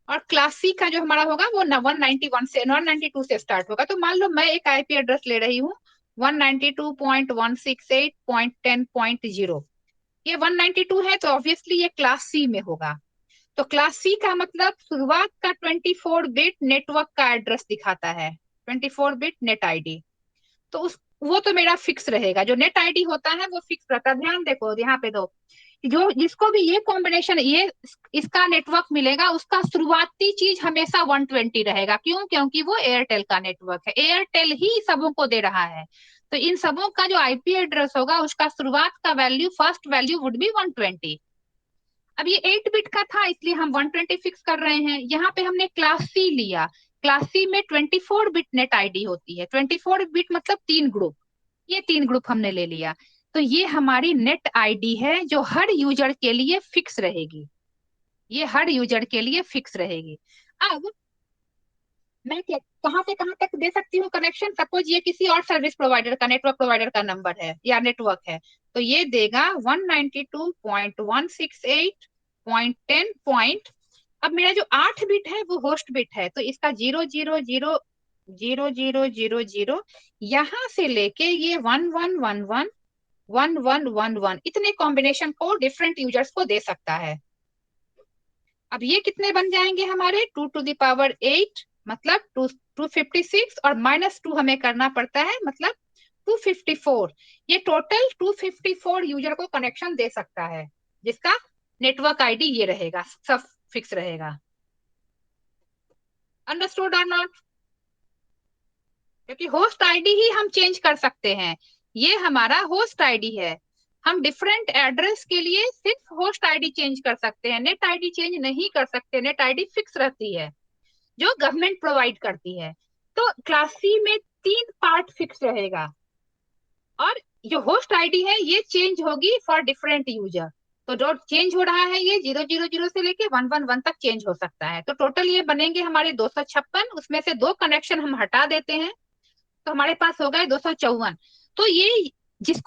और क्लास सी का जो हमारा होगा वो 191 से 192 से स्टार्ट होगा। तो मान लो मैं एक आईपी एड्रेस ले रही हूँ 192.168.10.0, ये 192 है तो ऑब्वियसली ये क्लास सी में होगा। तो क्लास सी का मतलब शुरुआत का 24 बिट नेटवर्क का एड्रेस दिखाता है, 24 बिट नेट आईडी। तो वो तो मेरा फिक्स रहेगा। जो नेट आईडी होता है वो फिक्स रहता है। ध्यान देखो यहाँ पे दो, जो जिसको भी ये कॉम्बिनेशन ये इसका नेटवर्क मिलेगा उसका शुरुआती चीज हमेशा 120 रहेगा। क्यों? क्योंकि वो एयरटेल का नेटवर्क है, एयरटेल ही सबों को दे रहा है। तो इन सबों का जो आईपी एड्रेस होगा उसका शुरुआत का value, first value would be 120। अब ये 8 बिट का था इसलिए हम 120 फिक्स कर रहे हैं। यहाँ पे हमने क्लास सी लिया, क्लास सी में 24 बिट नेट आईडी होती है। 24 बिट मतलब 3 ग्रुप, ये 3 ग्रुप हमने ले लिया। तो ये हमारी नेट आईडी है जो हर यूजर के लिए फिक्स रहेगी, ये हर यूजर के लिए फिक्स रहेगी। अब मैं कहाँ से कहाँ तक दे सकती हूँ कनेक्शन? सपोज ये किसी और सर्विस प्रोवाइडर का, नेटवर्क प्रोवाइडर का नंबर है या नेटवर्क है, तो ये देगा 192.168.10 अब मेरा जो 8 बिट है वो होस्ट बिट है, तो इसका 0000000 यहाँ से लेके ये 11111111 इतने कॉम्बिनेशन को डिफरेंट यूजर्स को दे सकता है। अब ये कितने बन जाएंगे हमारे? 2 to the power 8 मतलब 256 और -2 हमें करना पड़ता है, मतलब 254। ये टोटल 254 यूजर को कनेक्शन दे सकता है, जिसका नेटवर्क आईडी ये रहेगा, सब फिक्स रहेगा। अंडरस्टूड और नॉट? क्योंकि होस्ट आईडी ही हम चेंज कर सकते हैं, ये हमारा होस्ट आईडी है। हम डिफरेंट एड्रेस के लिए सिर्फ होस्ट आईडी चेंज कर सकते हैं, नेट आईडी चेंज नहीं कर सकते। नेट आईडी फिक्स रहती है जो गवर्नमेंट प्रोवाइड करती है। तो क्लास सी में 3 पार्ट फिक्स रहेगा, और जो होस्ट आईडी है ये चेंज होगी फॉर डिफरेंट यूजर। तो जो चेंज हो रहा है ये 000 से लेके 111 तक चेंज हो सकता है। तो टोटल ये बनेंगे हमारे 256, उसमें से 2 कनेक्शन हम हटा देते हैं तो हमारे पास हो गए 254। तो ये जिस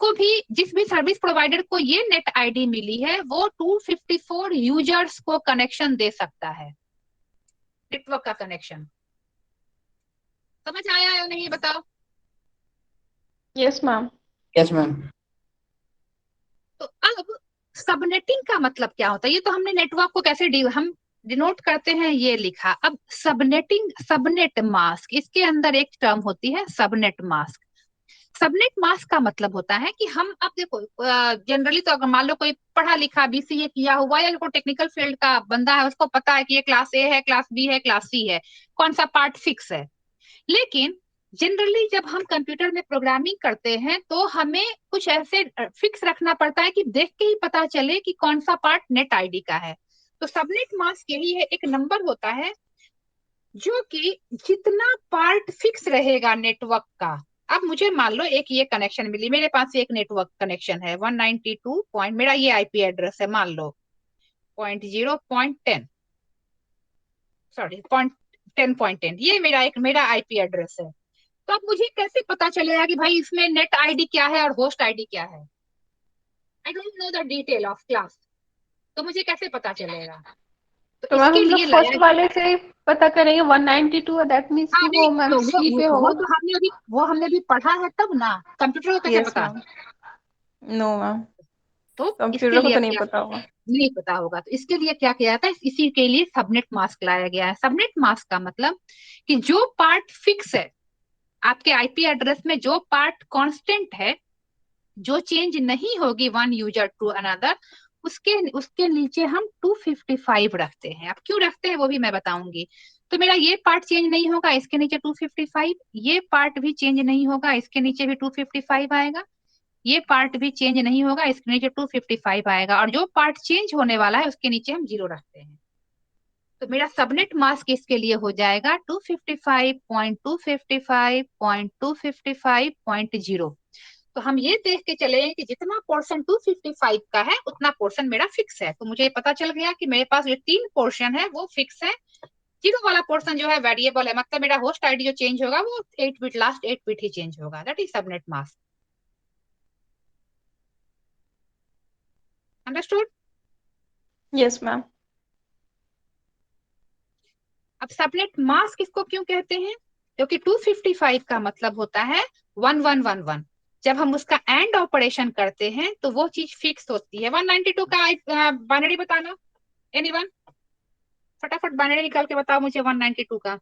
भी सर्विस प्रोवाइडर को ये नेट आईडी मिली है वो 254 यूजर्स को कनेक्शन दे सकता है, नेटवर्क का कनेक्शन। समझ आया या नहीं बताओ? Yes ma'am. Yes ma'am. तो अब सबनेटिंग का मतलब क्या होता है? ये तो हमने नेटवर्क को कैसे हम डिनोट करते हैं ये लिखा। अब सबनेटिंग, सबनेट मास्क, इसके अंदर एक टर्म होती है सबनेट मास्क। सबनेट मास्क का मतलब होता है कि हम, अब देखो जनरली तो अगर मान लो कोई पढ़ा लिखा बीसीए किया हुआ या कोई टेक्निकल फील्ड का बंदा है, उसको पता है कि ये क्लास ए है, क्लास बी है, क्लास सी है, कौन सा पार्ट फिक्स है। लेकिन जनरली जब हम कंप्यूटर में प्रोग्रामिंग करते हैं तो हमें कुछ ऐसे फिक्स रखना पड़ता है कि देख के ही पता चले कि कौन सा पार्ट नेट आईडी का है। तो सबनेट मास्क यही है, एक नंबर होता है जो कि जितना पार्ट फिक्स रहेगा नेटवर्क का। अब मुझे मान लो एक ये कनेक्शन मिली, मेरे पास एक नेटवर्क कनेक्शन है 192 पॉइंट, मेरा ये आईपी एड्रेस है मान लो 0.10, सॉरी 10.10, ये मेरा आईपी एड्रेस है। तो अब मुझे कैसे पता चलेगा कि भाई इसमें नेट आईडी क्या है और होस्ट आईडी क्या है? I don't know the detail of class, तो मुझे कैसे पता चलेगा? तो मैम इसके हम लोग लिए फर्स्ट लाया। वाले से पता करेंगे 192, दैट मीन्स हाँ कि नहीं, वो मैम तो सी पे वो होगा। तो हमने अभी पढ़ा है तब ना, कंप्यूटर को कैसे यस पता? मैम। नो मैम, तो इसके कंप्यूटर को लिए तो अब नहीं क्या, पता होगा। नहीं पता होगा, तो इसके लिए क्या किया जाता है, इसी के लिए सबनेट मास्क लाया गया है। सबनेट मास्क का मतलब कि जो पार्ट फिक्स है आपके आईपी एड्रेस में, जो पार्ट कांस्टेंट है, जो चेंज नहीं होगी वन यूजर टू अनदर, उसके उसके नीचे हम 255 रखते हैं। अब क्यों रखते हैं वो भी मैं बताऊंगी। तो मेरा ये पार्ट चेंज नहीं होगा, इसके नीचे 255, ये पार्ट भी चेंज नहीं होगा, इसके नीचे भी 255 आएगा, ये पार्ट भी चेंज नहीं होगा, इसके नीचे 255 आएगा, और जो पार्ट चेंज होने वाला है उसके नीचे हम 0 रखते हैं। तो मेरा सबनेट मास्क इसके लिए हो जाएगा 255.255.255.0। तो हम ये देख के चले कि जितना पोर्शन 255 का है उतना पोर्शन मेरा फिक्स है। तो मुझे पता चल गया कि मेरे पास जो 3 पोर्शन है वो फिक्स है, 0 वाला पोर्शन जो है वेरिएबल है, मतलब मेरा होस्ट आईडी जो चेंज होगा वो 8 बिट, लास्ट 8 बिट ही चेंज होगा। That is subnet mask. Understood? Yes ma'am. अब सबनेट मास्क इसको क्यों कहते हैं? क्योंकि 255 का मतलब होता है 1111। जब हम उसका एंड ऑपरेशन करते हैं तो वो चीज फिक्स होती है। 192 का बाइनरी बताना, एनीवन? फटाफट बाइनरी निकाल के बताओ मुझे 192 का।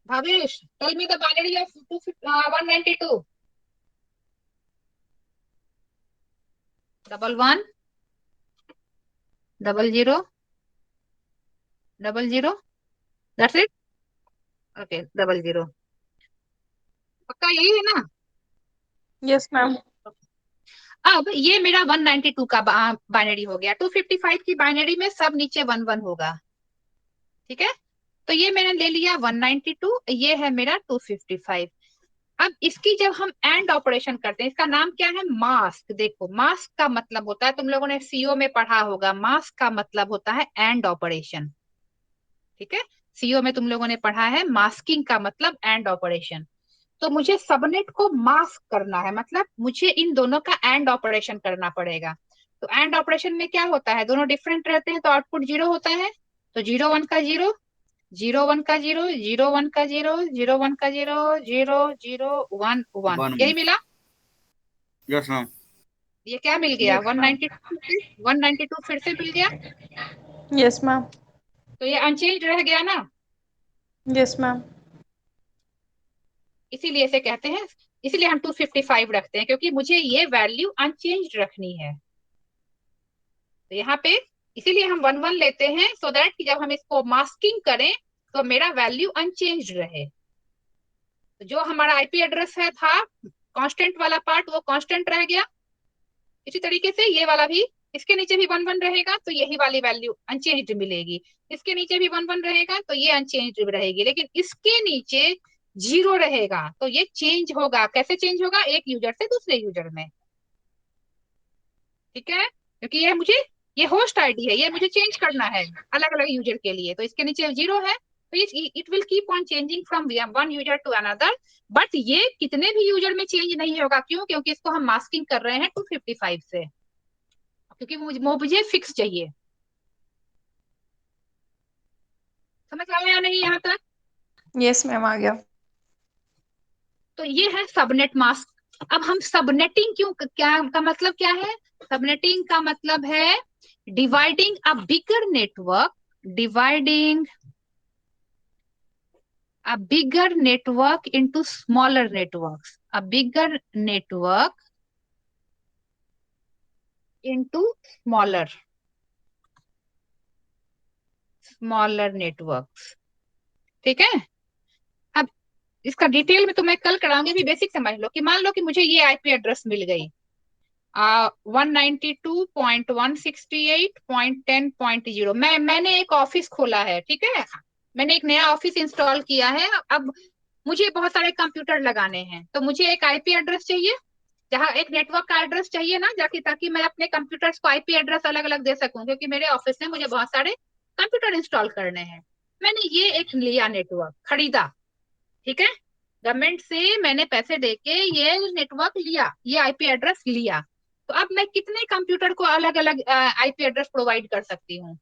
Bhavesh, tell me the binary of 192. 11 00 00. That's it. Okay, 00. पक्का यही है ना? Yes ma'am. अब ये मेरा 192 का बाइनरी हो गया। 255 की बाइनरी में सब नीचे 1 1 होगा। ठीक है, तो ये मैंने ले लिया 192, ये है मेरा 255। अब इसकी जब हम एंड ऑपरेशन करते हैं, इसका नाम क्या है? मास्क। देखो, मास्क का मतलब होता है, तुम लोगों ने सीओ में पढ़ा होगा, मास्क का मतलब होता है एंड ऑपरेशन। ठीक है, सीओ में तुम लोगों ने पढ़ा है मास्किंग का मतलब एंड ऑपरेशन। तो मुझे सबनेट को मास्क करना है, मतलब मुझे इन दोनों का एंड ऑपरेशन करना पड़ेगा। तो एंड ऑपरेशन में क्या होता है, दोनों डिफरेंट रहते हैं तो आउटपुट 0 होता है। तो 0 1 का 0, 0 1 का 0, 0 1 का 0, 0 1 का 0, 0 0 1 1, 1 यही 1. मिला। Yes ma'am. ये क्या मिल गया? 192, 192 फिर से मिल गया। Yes ma'am. तो ये अनचेंज रह गया ना, यस मैम। इसीलिए इसे कहते हैं, इसीलिए हम 255 रखते हैं, क्योंकि मुझे ये वैल्यू अनचेंज रखनी है। तो यहाँ पे इसीलिए हम 1 1 लेते हैं, सो दैट कि जब हम इसको मास्किंग करें तो मेरा वैल्यू अनचेंज रहे। तो जो हमारा आईपी एड्रेस है था कांस्टेंट वाला पार्ट, वो कांस्टेंट रह गया। इसी तरीके से ये वाला भी, इसके नीचे भी 1 1 रहेगा तो यही वाली वैल्यू अनचेंज्ड मिलेगी। इसके नीचे भी 1 1 रहेगा तो ये अनचेंज्ड रहेगी, लेकिन इसके नीचे 0 रहेगा तो ये चेंज होगा। कैसे चेंज होगा? एक यूजर से दूसरे यूजर में। ठीक है, क्योंकि ये होस्ट आईडी है, ये मुझे चेंज करना है अलग अलग यूजर के लिए। तो इसके नीचे 0 है तो it will keep on changing from one user to another, but ये कितने भी यूजर में चेंज नहीं होगा। क्यों? क्योंकि इसको हम मास्किंग कर रहे हैं 255 से, क्योंकि मुझे फिक्स चाहिए। समझ आया या नहीं यहाँ तक? यस मैम, आ गया। तो ये है सबनेट मास्क। अब हम सबनेटिंग क्यों, क्या का मतलब क्या है? सबनेटिंग का मतलब है dividing a bigger network, dividing a bigger network into smaller networks, a bigger network into smaller networks। ठीक है, अब इसका डिटेल में तो मैं कल कराऊंगी, भी बेसिक समझ लो कि मान लो कि मुझे ये आईपी एड्रेस मिल गई 192.168.10.0। मैंने एक ऑफिस खोला है, ठीक है, मैंने एक नया ऑफिस इंस्टॉल किया है। अब मुझे बहुत सारे कंप्यूटर लगाने हैं, तो मुझे एक आईपी एड्रेस चाहिए, जहाँ एक नेटवर्क का एड्रेस चाहिए ना, जाके ताकि मैं अपने कंप्यूटर्स को आईपी एड्रेस अलग अलग दे सकूं, क्योंकि मेरे ऑफिस में मुझे बहुत सारे कंप्यूटर इंस्टॉल करने हैं। मैंने ये एक लिया, नेटवर्क खरीदा। ठीक है, गवर्नमेंट से मैंने पैसे देके ये नेटवर्क लिया, ये आईपी एड्रेस लिया। तो अब मैं कितने कंप्यूटर को अलग अलग आईपी एड्रेस प्रोवाइड कर सकती हूँ?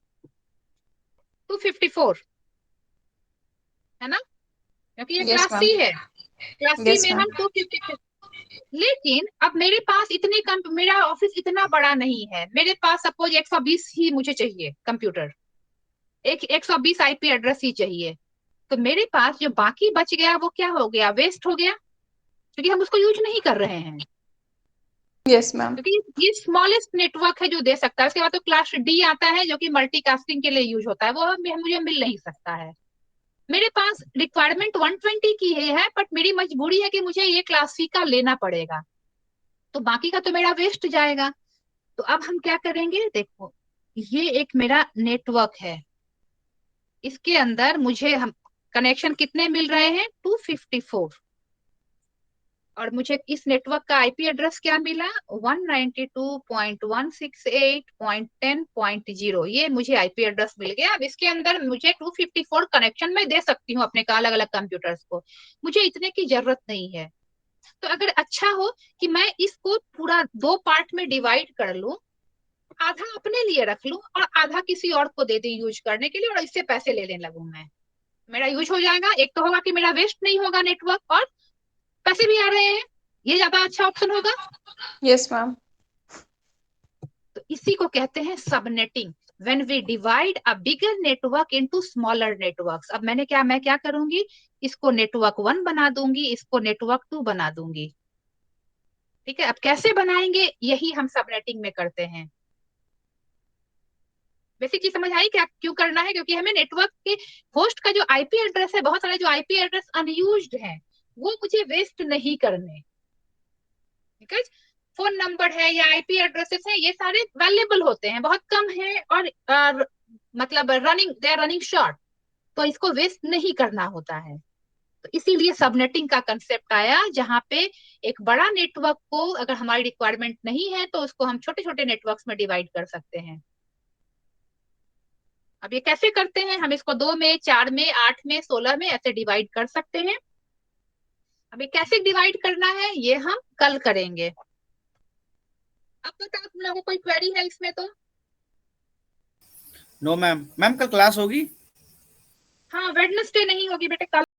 254, है ना, क्योंकि ये यस क्लास मैम। सी है। क्लास सी यस में मैम। हम 254। लेकिन अब मेरे पास मेरा ऑफिस इतना बड़ा नहीं है, मेरे पास सपोज 120 ही मुझे चाहिए कंप्यूटर, एक 120 आईपी एड्रेस ही चाहिए। तो मेरे पास जो बाकी बच गया वो क्या हो गया? वेस्ट हो गया, क्योंकि हम उसको यूज नहीं कर रहे हैं। Yes ma'am. क्योंकि ये स्मॉलेस्ट नेटवर्क है जो दे सकता है। उसके बाद तो क्लास डी आता है जो कि मल्टीकास्टिंग के लिए यूज होता है, वो मुझे मिल नहीं सकता है। मेरे पास रिक्वायरमेंट 120 की है, बट मेरी मजबूरी है कि मुझे ये क्लास सी का लेना पड़ेगा, तो बाकी का तो मेरा वेस्ट जाएगा। तो अब हम क्या करेंगे? देखो, ये एक मेरा नेटवर्क है, इसके अंदर मुझे हम कनेक्शन कितने मिल रहे हैं? 254। और मुझे इस नेटवर्क का आईपी एड्रेस क्या मिला? 192.168.10.0, ये मुझे आईपी एड्रेस मिल गया। अब इसके अंदर मुझे 254 कनेक्शन में दे सकती हूँ अपने अलग अलग कंप्यूटर्स को, मुझे इतने की जरूरत नहीं है। तो अगर अच्छा हो कि मैं इसको पूरा 2 पार्ट में डिवाइड कर लूं, आधा अपने लिए रख लूं और आधा किसी और को दे दूं यूज करने के लिए, और इससे पैसे लेने लगूं मैं, मेरा यूज हो जाएगा। एक तो होगा कि मेरा वेस्ट नहीं होगा नेटवर्क, और पैसे भी आ रहे हैं, ये ज्यादा अच्छा ऑप्शन होगा। Yes ma'am. तो इसी को कहते हैं subnetting. when we divide a bigger network into smaller networks, अब मैं क्या करूंगी, इसको नेटवर्क 1 बना दूंगी, इसको नेटवर्क 2 बना दूंगी। ठीक है, अब कैसे बनाएंगे, यही हम सबनेटिंग में करते हैं। बेसिक चीज समझ आई क्या, क्यों करना है, क्योंकि हमें नेटवर्क के होस्ट का जो आईपी एड्रेस है, बहुत सारे जो आईपी एड्रेस अनयूज्ड हैं, वो मुझे वेस्ट नहीं करने। ठीक है, फोन नंबर है या आईपी एड्रेसेस है, ये सारे वैल्यूएबल होते हैं, बहुत कम है और मतलब दे आर रनिंग शॉर्ट, तो इसको वेस्ट नहीं करना होता है। तो इसीलिए सबनेटिंग का कंसेप्ट आया, जहां पे एक बड़ा नेटवर्क को अगर हमारी रिक्वायरमेंट नहीं है तो उसको हम छोटे छोटे नेटवर्क्स में डिवाइड कर सकते हैं। अब ये कैसे करते हैं, हम इसको 2 में, 4 में, 8 में, 16 में ऐसे डिवाइड कर सकते हैं। अब ये कैसे डिवाइड करना है ये हम कल करेंगे। अब बताओ तुम लोगों को कोई क्वेरी है इसमें तो? No ma'am. मैम कल क्लास होगी? हाँ, वेडनेसडे नहीं होगी बेटे, कल